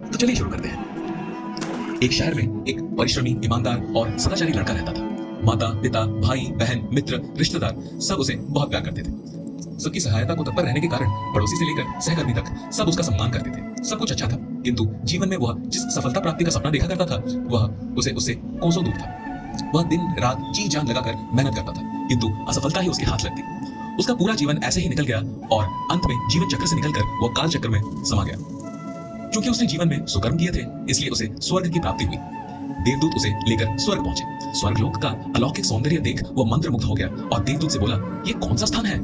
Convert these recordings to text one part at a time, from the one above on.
तो चलिए शुरू करते हैं। एक शहर में एक परिश्रमी, ईमानदार और सदाचारी लड़का रहता था। माता, पिता, भाई, बहन, मित्र, रिश्तेदार सब उसे बहुत प्यार करते थे। सबकी सहायता को तत्पर रहने के कारण पड़ोसी से लेकर सहकर्मी तक सब उसका सम्मान करते थे। सब कुछ अच्छा था, किंतु जीवन में वह जिस सफलता प्राप्ति का सपना देखा करता था वह उसे उससे कोसों दूर था। वह दिन रात जी जान लगाकर मेहनत करता था, किंतु असफलता ही उसके हाथ लगती। उसका पूरा जीवन ऐसे ही निकल गया और अंत में जीवन चक्र से निकलकर वह काल चक्र में समा गया। क्योंकि उसने जीवन में सुकर्म किए थे, इसलिए उसे स्वर्ग की प्राप्ति हुई। देवदूत उसे लेकर स्वर्ग पहुंचे। स्वर्गलोक का अलौकिक सौंदर्य देख वह मंत्रमुग्ध हो गया और देवदूत से बोला, ये कौन सा स्थान है?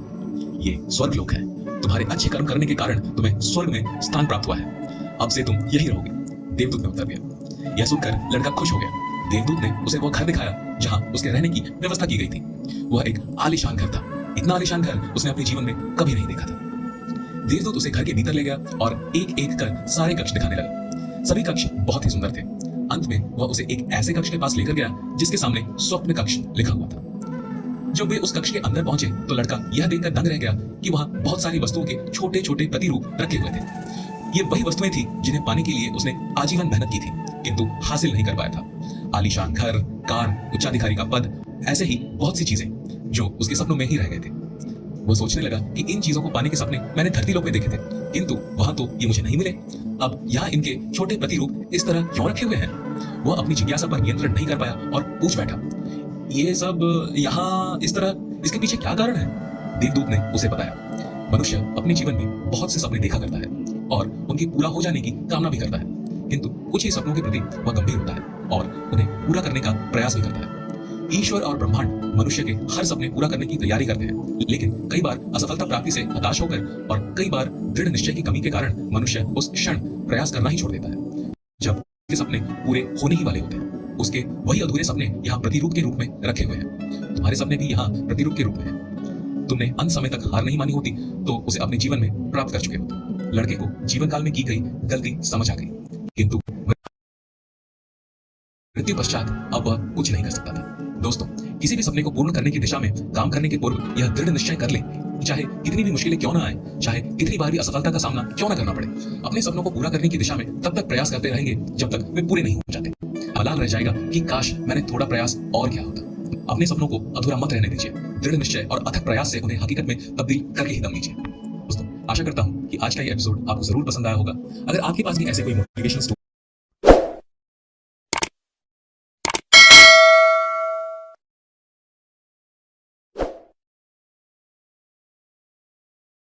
ये स्वर्गलोक है। तुम्हारे अच्छे कर्म करने के कारण तुम्हें स्वर्ग में स्थान प्राप्त हुआ है। अब से तुम यही रहोगे। देवदूत ने उत्तर दिया। यह सुनकर लड़का खुश हो गया। देवदूत ने उसे वह घर दिखाया जहां उसके रहने की व्यवस्था की गई थी। वह एक आलीशान घर था। इतना आलीशान घर उसने अपने जीवन में कभी नहीं देखा था। देवदूत उसे घर के भीतर ले गया और एक एक कर सारे कक्ष दिखाने लगा। सभी कक्ष बहुत ही सुंदर थे। अंत में वह उसे एक ऐसे कक्ष के पास लेकर गया जिसके सामने स्वप्न कक्ष लिखा हुआ था। जब वे उस कक्ष के अंदर पहुंचे तो लड़का यह देखकर दंग रह गया कि वहां बहुत सारी वस्तुओं के छोटे छोटे प्रतिरूप रखे हुए थे। ये वही वस्तुएं थी जिन्हें पाने के लिए उसने आजीवन मेहनत की थी, किंतु हासिल नहीं कर पाया था। आलीशान घर, कार, उच्चाधिकारी का पद, ऐसे ही बहुत सी चीजें जो उसके सपनों में ही रह गए थे। वो सोचने लगा कि इन चीजों को पाने के सपने मैंने धरती लोक में देखे थे, किंतु वहां तो ये मुझे नहीं मिले। अब यहाँ इनके छोटे प्रतिरूप इस तरह क्यों रखे हुए हैं? वो अपनी जिज्ञासा पर नियंत्रण नहीं कर पाया और पूछ बैठा, ये सब यहाँ इस तरह, इसके पीछे क्या कारण है? देवदूत ने उसे बताया, मनुष्य अपने जीवन में बहुत से सपने देखा करता है और उनके पूरा हो जाने की कामना भी करता है, किंतु कुछ ही सपनों के प्रति वह गंभीर होता है और उन्हें पूरा करने का प्रयास भी करता है। ईश्वर और ब्रह्मांड मनुष्य के हर सपने पूरा करने की तैयारी करते हैं, लेकिन कई बार असफलता प्राप्ति से हताश होकर और कई बार दृढ़ निश्चय की कमी के कारण मनुष्य उस क्षण प्रयास करना ही छोड़ देता है। जब के सपने पूरे होने ही वाले होते हैं, उसके वही अधूरे सपने यहाँ प्रतिरूप के रूप में रखे हुए हैं। तुम्हारे सपने भी यहाँ प्रतिरूप के रूप में हैं। तुमने अंत समय तक हार नहीं मानी होती तो उसे अपने जीवन में प्राप्त कर चुके होते। लड़के को जीवन काल में की गई गलती समझ आ गई, किंतु मृत्यु पश्चात अब वह कुछ नहीं कर सकता था। दोस्तों, किसी भी सपने को पूर्ण करने की दिशा में काम करने के पूर्व यह दृढ़ निश्चय कर ले, चाहे कितनी भी मुश्किलें क्यों ना आए, चाहे कितनी बार भी असफलता का सामना क्यों ना करना पड़े, अपने सपनों को पूरा करने की दिशा में तब तक प्रयास करते रहेंगे जब तक वे पूरे नहीं हो जाते। अलाल रह जाएगा कि काश मैंने थोड़ा प्रयास और किया होता। अपने सपनों को अधूरा मत रहने दीजिए। दृढ़ निश्चय और अथक प्रयास से उन्हें हकीकत में तब्दील करके ही दम लीजिए। दोस्तों, आशा करता हूँ कि आज का ये एपिसोड आपको जरूर पसंद आया होगा। अगर आपके पास भी ऐसे कोई मोटिवेशनल